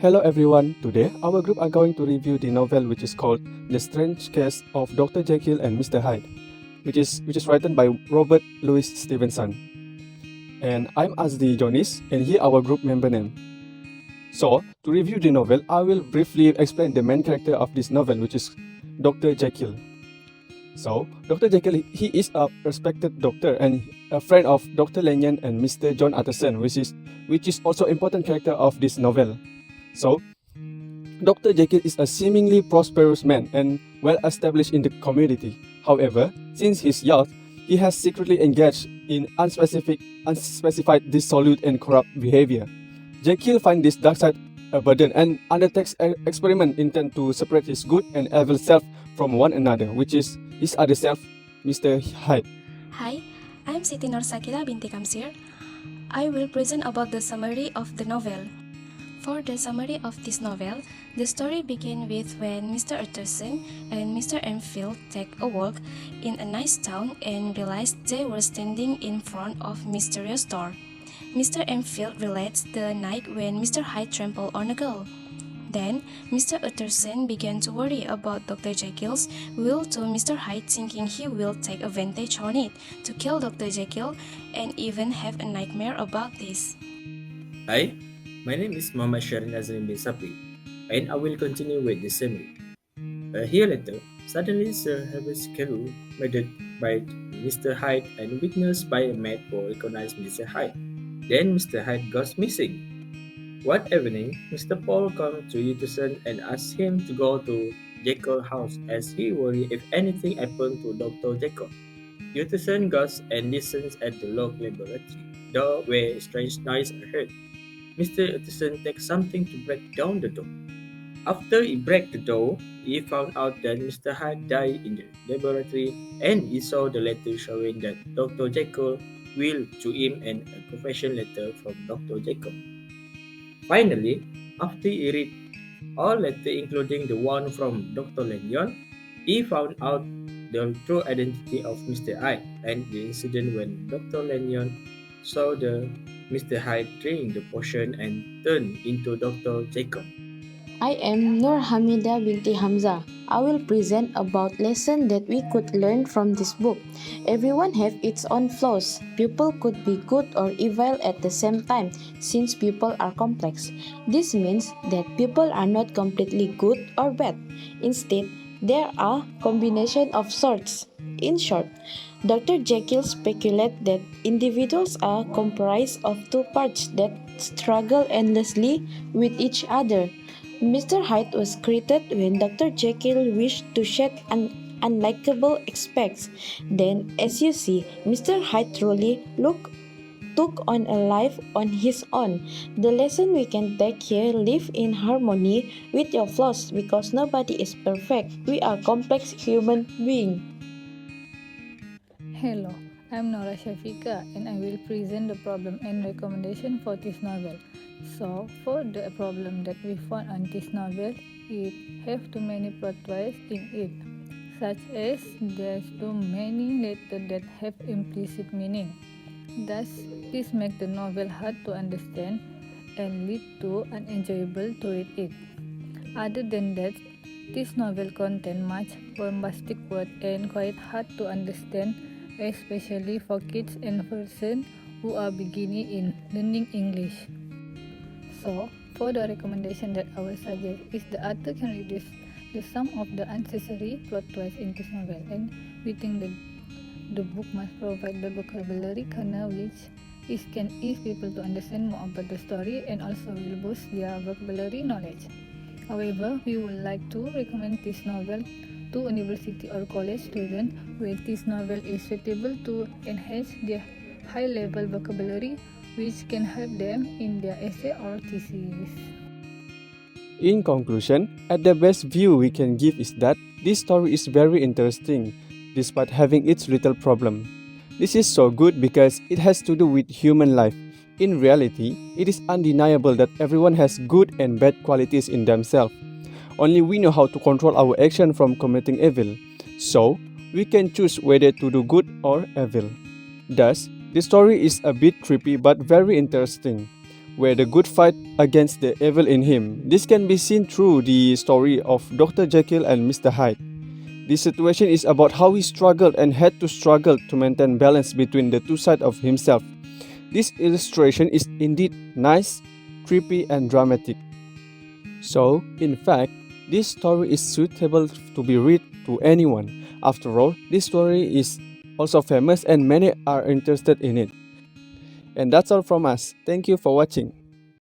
Hello everyone, today our group are going to review the novel which is called The Strange Case of Dr. Jekyll and Mr. Hyde, which is written by Robert Louis Stevenson. And I'm Azdi Jonis, and here our group member name. So, to review the novel, I will briefly explain the main character of this novel, which is Dr. Jekyll. So, Dr. Jekyll, he is a respected doctor and a friend of Dr. Lanyon and Mr. John Utterson, which is also important character of this novel. So, Dr. Jekyll is a seemingly prosperous man and well established in the community. However, since his youth, he has secretly engaged in unspecified, dissolute, and corrupt behavior. Jekyll finds this dark side a burden and undertakes an experiment intended to separate his good and evil self from one another, which is his other self, Mr. Hyde. Hi, I'm Siti Nursakila binti Kamsir. I will present about the summary of the novel. For the summary of this novel, the story begins with when Mr. Utterson and Mr. Enfield take a walk in a nice town and realize they were standing in front of a mysterious door. Mr. Enfield relates the night when Mr. Hyde trampled on a girl. Then, Mr. Utterson began to worry about Dr. Jekyll's will to Mr. Hyde, thinking he will take advantage on it to kill Dr. Jekyll and even have a nightmare about this. Hi, my name is Muhammad Sharin Azrin bin Sapri, and I will continue with the summary. A year later, suddenly Sir Herbert Carew, murdered by Mr. Hyde and witnessed by a maid who recognized Mr. Hyde. Then Mr. Hyde goes missing. One evening, Mr. Paul comes to Utterson and asks him to go to Jekyll's house as he worries if anything happened to Dr. Jekyll. Utterson goes and listens at the locked laboratory door where strange noises are heard. Mr. Utterson takes something to break down the door. After he breaks the door, he found out that Mr. Hyde died in the laboratory and he saw the letter showing that Dr. Jekyll willed to him and a confession letter from Dr. Jekyll. Finally, after he read all letters including the one from Dr. Lanyon, he found out the true identity of Mr. Hyde and the incident when Dr. Lanyon saw the Mr. Hyde drink the potion and turn into Dr. Jekyll. I am Nur Hamida binti Hamza. I will present about lesson that we could learn from this book. Everyone have its own flaws. People could be good or evil at the same time, since people are complex. This means that people are not completely good or bad. Instead, there are combination of sorts. In short, Dr. Jekyll speculates that individuals are comprised of two parts that struggle endlessly with each other. Mr. Hyde was created when Dr. Jekyll wished to shed unlikable aspects. Then, as you see, Mr. Hyde truly took on a life on his own. The lesson we can take here: live in harmony with your flaws, because nobody is perfect. We are complex human beings. Hello, I'm Nora Shafika and I will present the problem and recommendation for this novel. So, for the problem that we found on this novel, it have too many plot twists in it, such as there's too many letters that have implicit meaning. Thus, this makes the novel hard to understand and lead to unenjoyable to read it. Other than that, this novel contains much bombastic words and quite hard to understand, especially for kids and persons who are beginning in learning English. So, for the recommendation that I will suggest is the author can reduce the sum of the unnecessary plot twists in this novel, and we think that the book must provide the vocabulary kernel which can ease people to understand more about the story and also will boost their vocabulary knowledge. However, we would like to recommend this novel to university or college students where this novel is suitable to enhance their high-level vocabulary, which can help them in their essay or thesis. In conclusion, at the best view we can give is that this story is very interesting, despite having its little problem. This is so good because it has to do with human life. In reality, it is undeniable that everyone has good and bad qualities in themselves. Only we know how to control our action from committing evil. So, we can choose whether to do good or evil. Thus, the story is a bit creepy but very interesting. where the good fight against the evil in him. This can be seen through the story of Dr. Jekyll and Mr. Hyde. This situation is about how he struggled and had to struggle to maintain balance between the two sides of himself. This illustration is indeed nice, creepy, and dramatic. So, in fact, this story is suitable to be read to anyone. After all, this story is also famous and many are interested in it. And that's all from us. Thank you for watching.